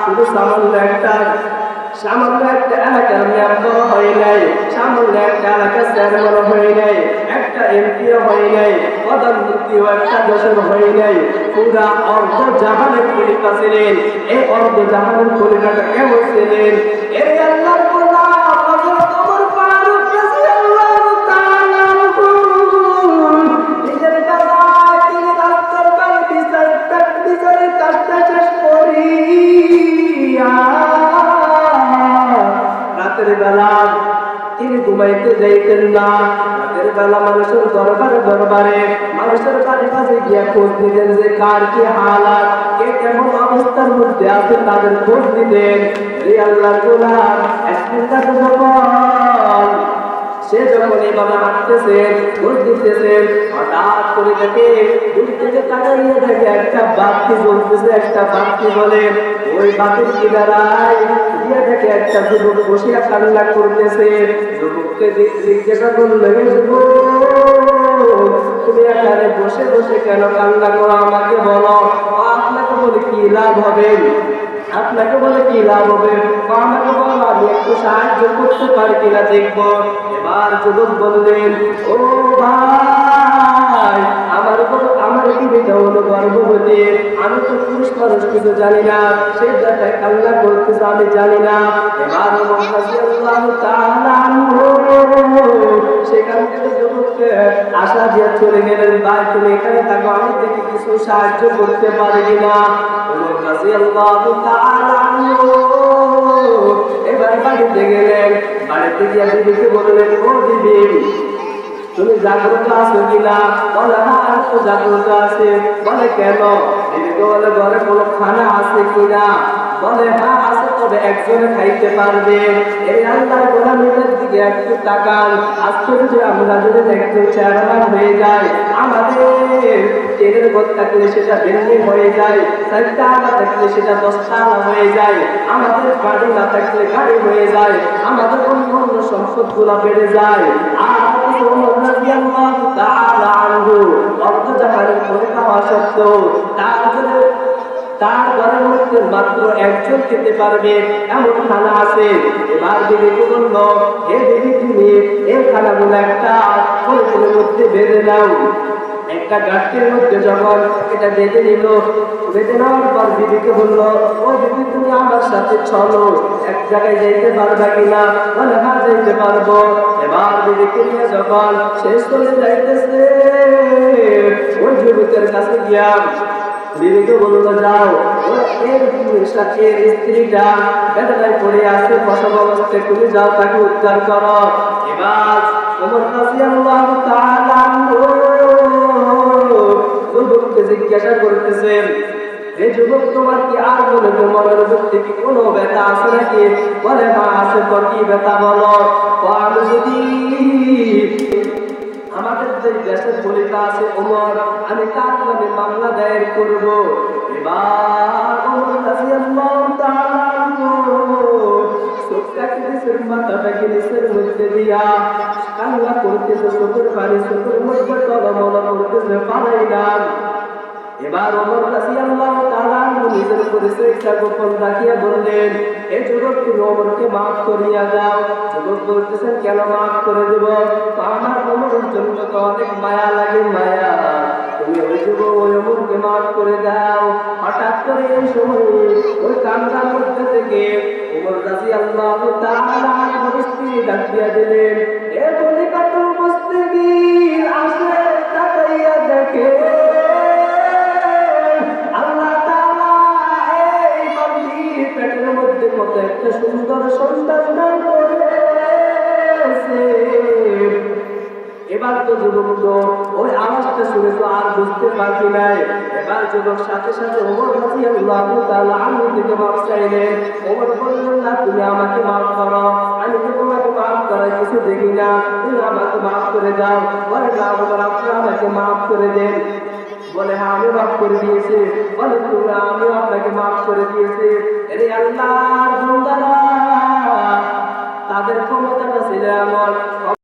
শুধু সামান্য একটা এলাকার মেম্বার হয় নাই, সামান্য একটা এলাকার চেয়ারম্যান হয় নাই, একটা এমপিও হয় নাই, প্রধানমন্ত্রীও একটা দেশের হয় নাই, পুরা অর্ধ জাহানের খলিফা ছিলেন। এই অর্ধ জাহানের খলিফাটা কেমন ছিলেন? এই আল্লাহর গোলাম হযরত ওমর ফারুক রাদিয়াল্লাহু তাআলা আনহু নিজের কাজায় তিনি রাস্তার পারে বিচারের কাজটা শেষ করিয়া রাতের বেলা তিনি ঘুমাইতে যাইতেন না। রাতের বেলা মানুষের দরবারে মানুষের কাছে গিয়া খোঁজ নিতেন যে কার কি হালাত, কে কেমন অবস্থার মধ্যে আছে তাদের খোঁজ নিতেন। এই আল্লাহর গোলাম একদিন তাকে সে যখন এইভাবে হাঁটতেছেন, খোঁজ দিতেছেন, হঠাৎ করে দেখে দূর থেকে তাকাইয়ে দেখে একটা বাতি জ্বলতেছে। একটা বাতি বলে ওই বাতির কিনারায় গিয়ে দেখে একটা যুবক বসিয়া কান্না করতেছে। যুবককে জিজ্ঞাসা করলো, তুমি এখানে বসে বসে কেন কান্না করো, আমাকে বলো। আপনাকে বলে কি লাভ হবে, আপনাকে বলে কি লাভ হবে, আমাকে বলো, আমি একটু সাহায্য করতে পারি কিনা দেখবো। এবার যুবক বললেন, ও ভাই, আমার টিভিটা হলো গর্ভবতী, আমি তো পুরুষ মানুষ কিছু জানি না, সে জায়গায় কান্না করতেছে আমি জানি না। এবার সেখান থেকে যুবককে আশা দিয়ে চলে গেলেন, ভাই তুমি এখানে থাকো, আমি দেখি কিছু সাহায্য করতে পারি কিনা। এবার বাড়িতে গেলেন, বাড়িতে গিয়ে দিদিকে বললেন, ও দিদি তুমি জাগ্রত আছো কিনা? বলে হ্যাঁ আমি তো জাগ্রত আছে। বলে কেন? দিদিকে বলে ঘরে কোনো খানা আছে কিনা? বলে হ্যাঁ আছে, তবে একজনে খাইতে পারবে। এই আল্লাহর গোলামের দিকে একটু তাকান, আজকে যদি আমরা যদি একটু চেহারা হয়ে যায়, আমাদের ট্রেনের ঘর থাকলে সেটা বিল্ডিং হয়ে যায়, চারটা আলা থাকলে সেটা 10টা আলা হয়ে যায়, আমাদের গাড়ি না থাকলে গাড়ি হয়ে যায়, আমাদের অন্য অন্য সম্পদ গুলা বেড়ে যায়। আর অর্থ জাহানের খলিফা হওয়া সত্ত্বেও তার ঘরের মধ্যে মাত্র একজন খেতে পারবে এমন খানা আছে। এবার বিবিকে বলল, হে বিবি তুমি এই খানাগুলো একটা পলিথিনের মধ্যে বেঁধে নাও। একটা গাছের মধ্যে যখন এটা বেঁধে নিল, বেঁধে নেওয়ার পর বিবিকে বলল, ও বিবি তুমি আমার সাথে চলো, এক জায়গায় যাইতে পারবা কিনা? বলে হ্যাঁ যাইতে পারবো। এবার বিবিকে নিয়ে যখন শেষ করে যাইতেছে, ওই যুবকের কাছে গিয়া বিবিকে বললো, যাও এর স্ত্রীটা বেদনায় পড়ে আছে প্রসব অবস্থায়, তুমি যাও তাকে উদ্ধার করো। এবার ওমর রাদিয়াল্লাহু তাআলা আনহু যুবককে জিজ্ঞাসা করতেছেন, হে যুবক তোমার কি আর বলে মনের মধ্যে কি কোনো ব্যথা আছে নাকি? বলে মা আছে। তো কি ব্যথা বলো? আমি যদি আমাদের যে দেশের খলিফা আছে ওমর, আমি তার নামে মামলা দায়ের করব। এবার ওমর রাদিয়াল্লাহু তাআলা চোখটাকে নিচের মাথাটাকে নিচের মধ্যে দিয়া কান্না করতেছে, চোখের পানি চোখের মধ্যে টলমল করতেছে, পালাই না। এবার ওমর রাদিয়াল্লাহু তাআলা নিজের পরিচয়টা গোপন রাখিয়া বললেন, এই যুবক তুমি ওমরকে মাফ করিয়া দাও। যুবক বলতেছেন, কেন মাফ করে দেব? আমার ওমরের জন্য তো অনেক মায়া লাগে, মায়া, তুমি ওই যুবক ওই ওমরকে মাফ করে দাও। হঠাৎ করে এই সময় ওই কান্নার মধ্যে থেকে ওমর রাদিয়াল্লাহু তাআলা স্ত্রী ডাক দিয়া দিলেন, এ খলিফাতুল মুসলিমিন আসে তাকাইয়া দেখে কত একটা সুন্দর সন্তান দান করেছে। এবার তো যুবক তো ওই আওয়াজটা শুনে তো আর বুঝতে পারছি নাই। এবার যুবক সাথে সাথে ওমর রাদিয়াল্লাহু তাআলা আনহু থেকে মাফ চাইলেন। ওমর বললেন, না তুমি আমাকে মাফ করো, আমি তো তোমাকে মাফ করার কিছু দেখি না, তুমি আমাকে মাফ করে দাও। বলে না ওমর আপনি আমাকে মাফ করে দেন। বলে হ্যাঁ আমি মাফ করে দিয়েছি। বলে তুমি আমিও আপনাকে মাফ করে দিয়েছি। আরে আল্লাহর বান্দারা, তাদের ক্ষমতাটা ছিল এমন,